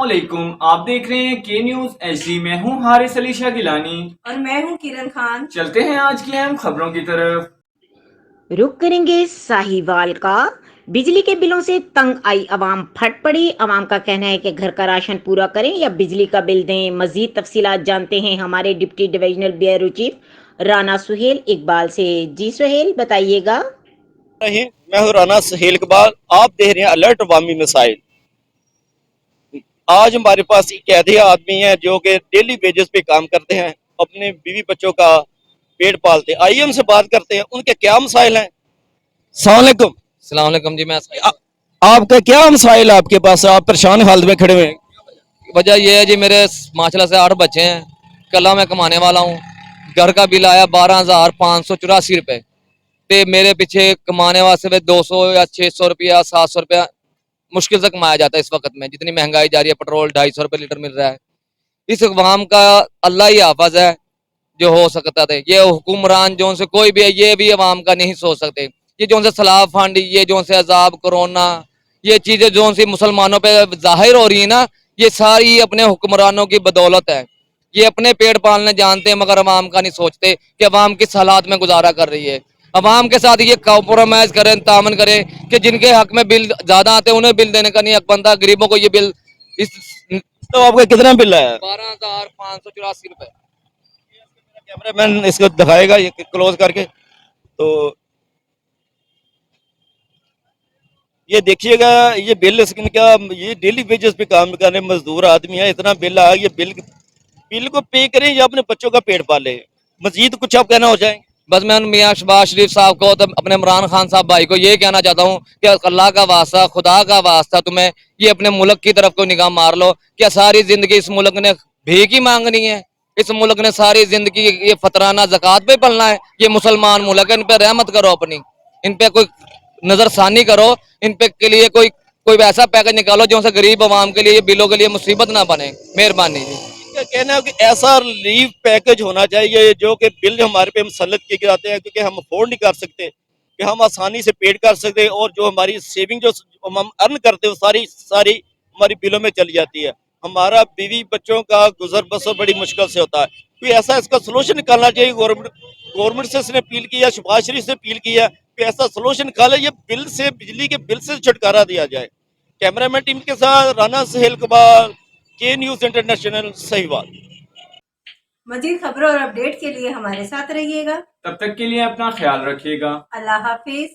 अस्सलामुअलैकुम, आप देख रहे हैं के न्यूज HD। मैं हूं हारिस अली शाह गिलानी और मैं हूं किरण खान। चलते हैं आज की अहम खबरों की तरफ। रुक करेंगे साहिवाल का। बिजली के बिलों से तंग आई अवाम फट पड़ी। अवाम का कहना है कि घर का राशन पूरा करें या बिजली का बिल दें। मजीद तफसीलात जानते हैं हमारे deputy divisional bureau chief Rana Suhail Iqbal से। जी सुहेल बताइएगा। नहीं, मैं हूँ राना सुहेल इकबाल। आप देख रहे हैं अलर्ट अवामी मसाइल। आज हमारे पास एक ऐसे आदमी हैं जो कि डेली वेजेस पे काम करते हैं, अपने बीवी बच्चों का पेट पालते हैं। आइए उनसे बात करते हैं, उनके क्या मसाइल हैं। अस्सलाम वालेकुम। अस्सलाम वालेकुम जी। मैं आपका क्या मसाइल है आपके पास, आप परेशान हालत में खड़े हुए हैं? वजह यह है जी, मेरे माशाल्लाह से 8 बच्चे हैं, कल मैं कमाने वाला हूँ। घर का बिल आया 12,584 रुपए, ते मेरे पीछे कमाने वास्ते 200 या 600 रुपया 700 रुपया मुश्किल से कमाया जाता है। इस वक्त में जितनी महंगाई जा रही है, पेट्रोल 250 रुपये लीटर मिल रहा है। इस अवाम का अल्लाह ही हाफज है जो हो सकता था। ये हुक्मरान जो से कोई भी है, ये भी अवाम का नहीं सोच सकते। ये जो से सलाब फंड, ये जो से अजाब कोरोना, ये चीजें जो सी मुसलमानों पे जाहिर हो रही है ना, ये सारी अपने हुक्मरानों की बदौलत है। ये अपने पेट पालने जानते हैं मगर अवाम का नहीं सोचते कि अवाम किस हालात में गुजारा कर रही है। अवाम के साथ ये कॉम्प्रोमाइज करें, तामन करें कि जिनके हक में बिल ज्यादा आते हैं उन्हें बिल देने का नहीं हक बनता। गरीबों को ये बिल इस तो आपका कितना बिल है? 12,584 रुपए। कैमरामैन इसको दिखाएगा ये क्लोज करके। तो ये देखिएगा, ये बिल इनका, ये डेली वेजेस पे काम करने मजदूर आदमी है। इतना बिल आया, ये बिल को पे करें या अपने बच्चों का पेट पाले। मजीद कुछ आप कहना हो जाएंगे? बस मैं मियाँ शहबाज शरीफ साहब को, तो अपने इमरान खान साहब भाई को ये कहना चाहता हूँ कि अल्लाह का वास्ता, खुदा का वास्ता, तुम्हें ये अपने मुल्क की तरफ को निगाह मार लो। क्या सारी जिंदगी इस मुल्क ने भीख ही मांगनी है? इस मुल्क ने सारी जिंदगी ये फतराना ज़कात पे पलना है? ये मुसलमान मुल्क है, इन पे रहमत करो अपनी, इन पे कोई नजरसानी करो, इन पे के लिए कोई कोई ऐसा पैकेज निकालो जो से गरीब आवाम के लिए, ये बिलों के लिए मुसीबत ना बने। मेहरबानी जी। क्या कहना है कि ऐसा रिलीफ पैकेज होना चाहिए जो कि बिल हमारे पे मुसल्लत किए जाते हैं, क्योंकि हम अफोर्ड नहीं कर सकते कि हम आसानी से पेड कर सकते, और जो हमारी सेविंग जो हम अर्न करते हैं सारी सारी हमारी बिलों में चली जाती है। हमारा बीवी बच्चों का गुजर बसर बड़ी मुश्किल से होता है। कोई ऐसा इसका सोल्यूशन निकालना चाहिए। गवर्नमेंट से इसने अपील की है, शहबाज शरीफ से अपील की है कि ऐसा सोल्यूशन निकाले, ये बिल से, बिजली के बिल से छुटकारा दिया जाए। कैमरामैन टीम के साथ राना सुहेल इकबाल, के न्यूज इंटरनेशनल, साहिवाल। मजीद खबरों और अपडेट के लिए हमारे साथ रहिएगा। तब तक के लिए अपना ख्याल रखिएगा। अल्लाह हाफिज।